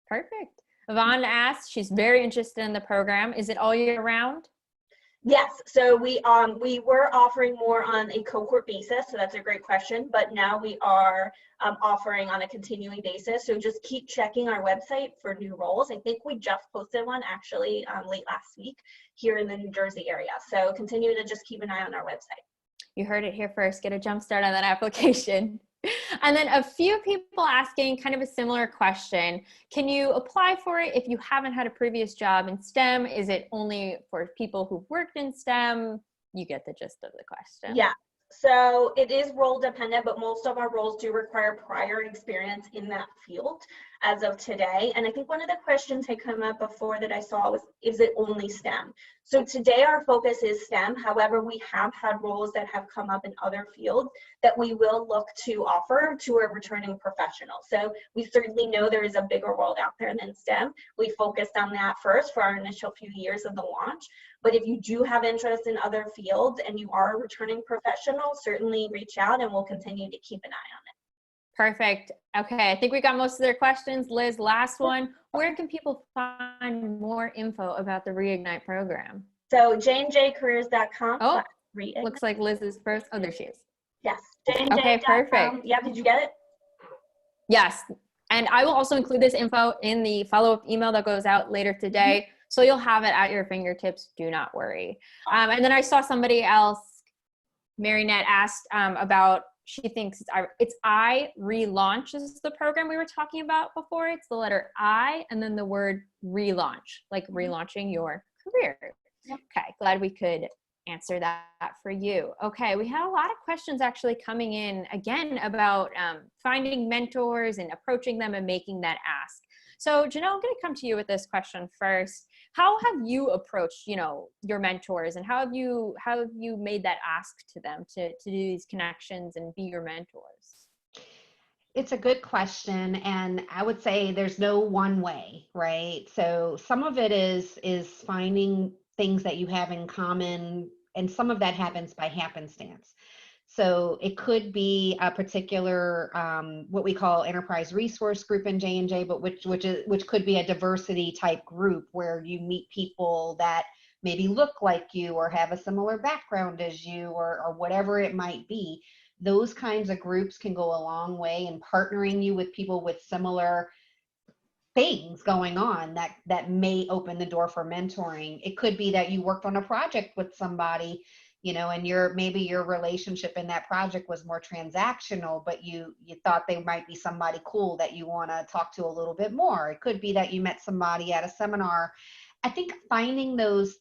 Perfect. Yvonne asks, she's very interested in the program. Is it all year round? Yes, so we were offering more on a cohort basis, so that's a great question, but now we are offering on a continuing basis, so just keep checking our website for new roles. I think we just posted one actually late last week here in the New Jersey area, so continue to just keep an eye on our website. You heard it here first. Get a jump start on that application. And then a few people asking kind of a similar question. Can you apply for it if you haven't had a previous job in STEM? Is it only for people who've worked in STEM? You get the gist of the question. Yeah. So it is role dependent, but most of our roles do require prior experience in that field as of today. And I think one of the questions that came up before that I saw was, is it only STEM? So today our focus is STEM. However, we have had roles that have come up in other fields that we will look to offer to a returning professional. So we certainly know there is a bigger world out there than STEM. We focused on that first for our initial few years of the launch. But if you do have interest in other fields and you are a returning professional, certainly reach out and we'll continue to keep an eye on it. Perfect. Okay, I think we got most of their questions. Liz, last one. Where can people find more info about the Reignite program? So jnjcareers.com. Oh, looks like Liz is first. Oh, there she is. Yes, jnj.com. Okay, perfect. Yeah, did you get it? Yes, and I will also include this info in the follow-up email that goes out later today. So you'll have it at your fingertips. Do not worry. And then I saw somebody else, Marinette, asked about, she thinks it's I relaunch is the program we were talking about before. It's the letter I and then the word relaunch, like relaunching your career. Yep. Okay, glad we could answer that for you. Okay, we had a lot of questions actually coming in again about finding mentors and approaching them and making that ask. So Janelle, I'm going to come to you with this question first. How have you approached, your mentors, and how have you made that ask to them to do these connections and be your mentors? It's a good question, and I would say there's no one way, right? So some of it is finding things that you have in common, and some of that happens by happenstance. So it could be a particular what we call enterprise resource group in J&J, but which could be a diversity type group where you meet people that maybe look like you or have a similar background as you or whatever it might be. Those kinds of groups can go a long way in partnering you with people with similar things going on that may open the door for mentoring. It could be that you worked on a project with somebody, and maybe your relationship in that project was more transactional, but you thought they might be somebody cool that you want to talk to a little bit more. It could be that you met somebody at a seminar. I think finding those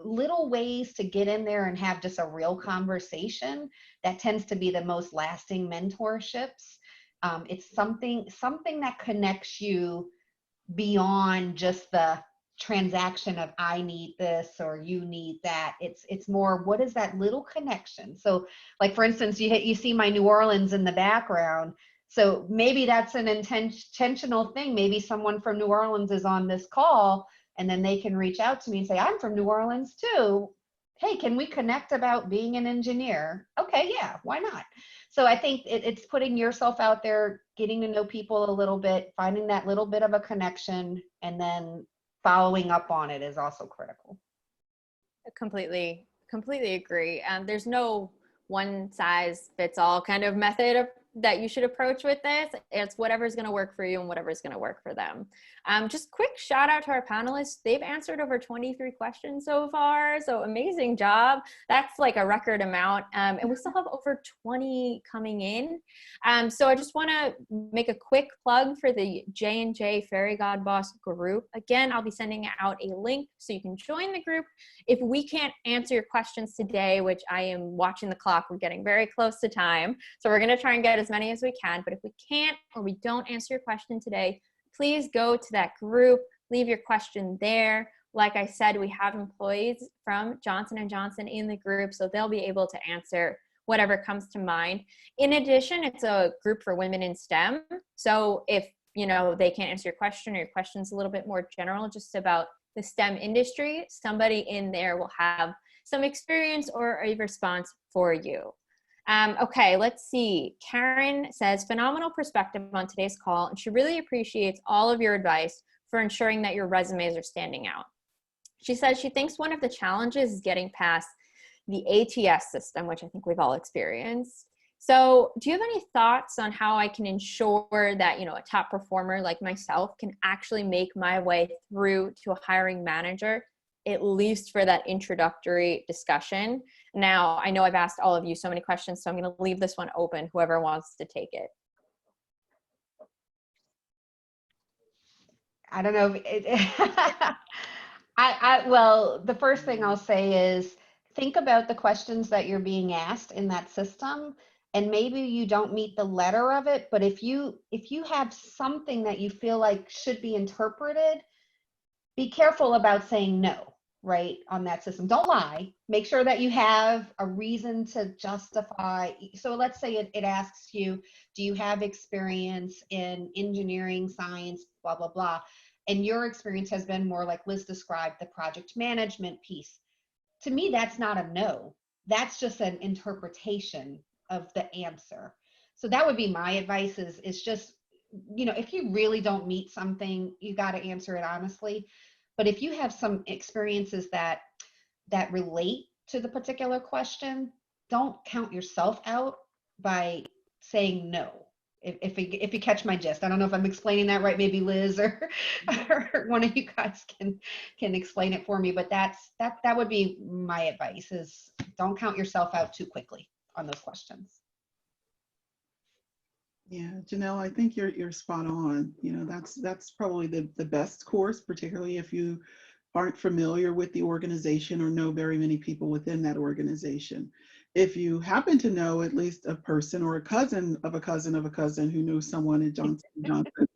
little ways to get in there and have just a real conversation, that tends to be the most lasting mentorships. It's something that connects you beyond just the transaction of I need this or you need that. It's more, what is that little connection? So like, for instance, you see my New Orleans in the background. So maybe that's an intentional thing. Maybe someone from New Orleans is on this call and then they can reach out to me and say, I'm from New Orleans too. Hey, can we connect about being an engineer? Okay, yeah, why not? So I think it's putting yourself out there, getting to know people a little bit, finding that little bit of a connection, and then following up on it is also critical. Completely agree. There's no one size fits all kind of method that you should approach with this. It's whatever's going to work for you and whatever's going to work for them. Just quick shout out to our panelists. They've answered over 23 questions so far. So amazing job. That's like a record amount. And we still have over 20 coming in. So I just want to make a quick plug for the J&J Fairygodboss group. Again, I'll be sending out a link so you can join the group. If we can't answer your questions today, which I am watching the clock, we're getting very close to time. So we're going to try and get as many as we can. But if we can't or we don't answer your question today, please go to that group, leave your question there. Like I said, we have employees from Johnson & Johnson in the group, so they'll be able to answer whatever comes to mind. In addition, it's a group for women in STEM. So if they can't answer your question or your question's a little bit more general just about the STEM industry, somebody in there will have some experience or a response for you. Okay, let's see. Karen says, phenomenal perspective on today's call, and she really appreciates all of your advice for ensuring that your resumes are standing out. She says she thinks one of the challenges is getting past the ATS system, which I think we've all experienced. So do you have any thoughts on how I can ensure that, a top performer like myself can actually make my way through to a hiring manager, at least for that introductory discussion? Now, I know I've asked all of you so many questions, so I'm going to leave this one open, whoever wants to take it. I don't know. Well, the first thing I'll say is think about the questions that you're being asked in that system, and maybe you don't meet the letter of it, but if you have something that you feel like should be interpreted, be careful about saying no, right, on that system. Don't lie. Make sure that you have a reason to justify. So let's say it asks you, do you have experience in engineering, science, blah, blah, blah. And your experience has been more like Liz described, the project management piece. To me, that's not a no. That's just an interpretation of the answer. So that would be my advice is just, if you really don't meet something, you got to answer it honestly. But if you have some experiences that relate to the particular question, don't count yourself out by saying no. If you catch my gist. I don't know if I'm explaining that right. Maybe Liz or one of you guys can explain it for me. But that would be my advice: is don't count yourself out too quickly on those questions. Yeah, Janelle, I think you're spot on. That's probably the best course, particularly if you aren't familiar with the organization or know very many people within that organization. If you happen to know at least a person or a cousin of a cousin of a cousin who knows someone at Johnson & Johnson,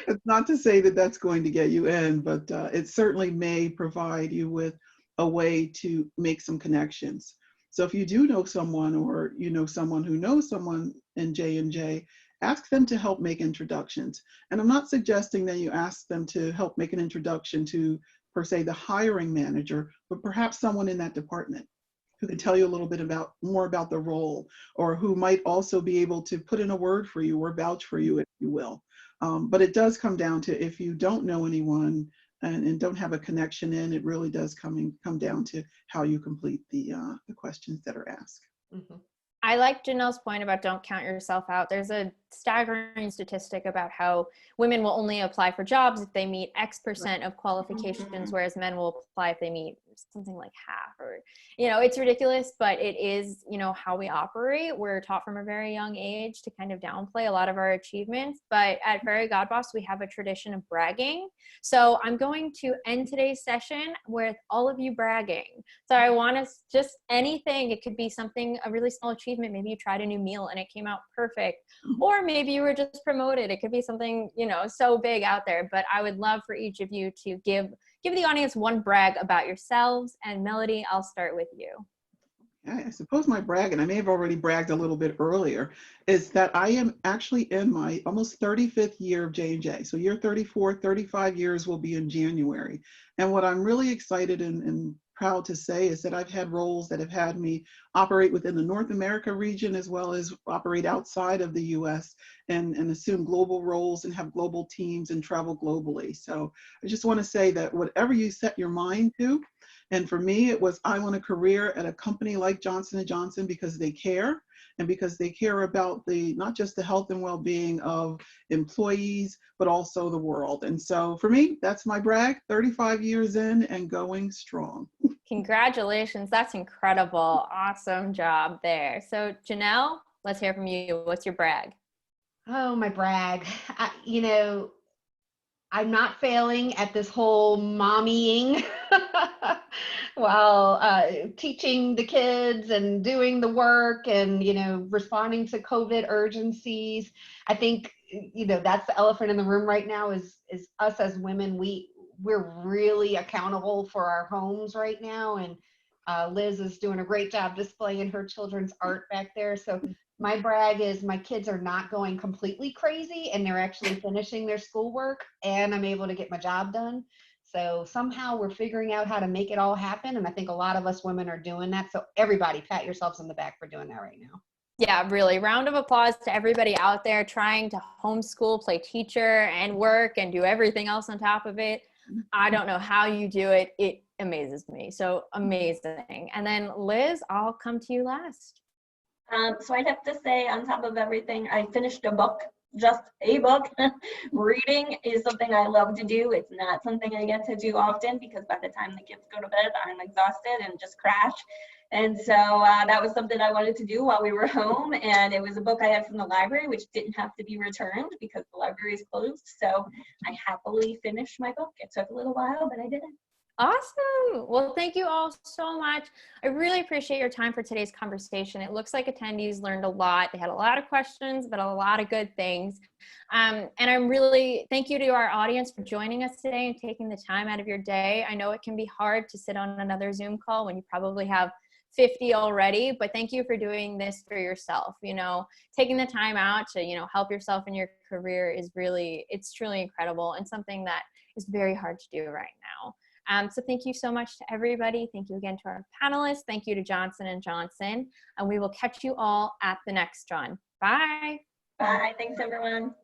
it's not to say that that's going to get you in, but it certainly may provide you with a way to make some connections. So if you do know someone, or someone who knows someone in J&J, ask them to help make introductions. And I'm not suggesting that you ask them to help make an introduction to, per se, the hiring manager, but perhaps someone in that department who can tell you a little bit more about the role, or who might also be able to put in a word for you or vouch for you, if you will. But it does come down to, if you don't know anyone and don't have a connection in, it really does come down to how you complete the questions that are asked. Mm-hmm. I like Janelle's point about don't count yourself out. There's a staggering statistic about how women will only apply for jobs if they meet X% of qualifications, whereas men will apply if they meet something like half, or, it's ridiculous, but it is, how we operate. We're taught from a very young age to kind of downplay a lot of our achievements, but at Fairygodboss, we have a tradition of bragging. So I'm going to end today's session with all of you bragging. So I want to just anything. It could be something, a really small achievement. Maybe you tried a new meal and it came out perfect, or maybe you were just promoted. It could be something, so big out there, but I would love for each of you to give the audience one brag about yourselves. And Melody, I'll start with you. I suppose my brag, and I may have already bragged a little bit earlier, is that I am actually in my almost 35th year of J&J. So year 34, 35 years will be in January. And what I'm really excited and proud to say is that I've had roles that have had me operate within the North America region, as well as operate outside of the US and assume global roles and have global teams and travel globally. So I just want to say that whatever you set your mind to, And for me, it was, I want a career at a company like Johnson & Johnson because they care, and because they care about the, not just the health and well-being of employees, but also the world. And so for me, that's my brag, 35 years in and going strong. Congratulations. That's incredible. Awesome job there. So Janelle, let's hear from you. What's your brag? Oh, my brag. I'm not failing at this whole mommying while teaching the kids and doing the work and, responding to COVID urgencies. I think, that's the elephant in the room right now is us as women. We're really accountable for our homes right now. And Liz is doing a great job displaying her children's art back there. So my brag is my kids are not going completely crazy and they're actually finishing their schoolwork and I'm able to get my job done. So somehow we're figuring out how to make it all happen. And I think a lot of us women are doing that. So everybody pat yourselves on the back for doing that right now. Yeah, really. Round of applause to everybody out there trying to homeschool, play teacher and work and do everything else on top of it. I don't know how you do it. It amazes me. So amazing. And then Liz, I'll come to you last. So I'd have to say, on top of everything, I finished a book, just a book. Reading is something I love to do. It's not something I get to do often because by the time the kids go to bed, I'm exhausted and just crash. And so that was something I wanted to do while we were home. And it was a book I had from the library, which didn't have to be returned because the library is closed. So I happily finished my book. It took a little while, but I did it. Awesome. Well, thank you all so much. I really appreciate your time for today's conversation. It looks like attendees learned a lot. They had a lot of questions, but a lot of good things. And I'm really, thank you to our audience for joining us today and taking the time out of your day. I know it can be hard to sit on another Zoom call when you probably have 50 already, but thank you for doing this for yourself. Taking the time out to, help yourself in your career is really, it's truly incredible and something that is very hard to do right now. So thank you so much to everybody. Thank you again to our panelists. Thank you to Johnson & Johnson. And we will catch you all at the next one. Bye. Bye. Thanks, everyone.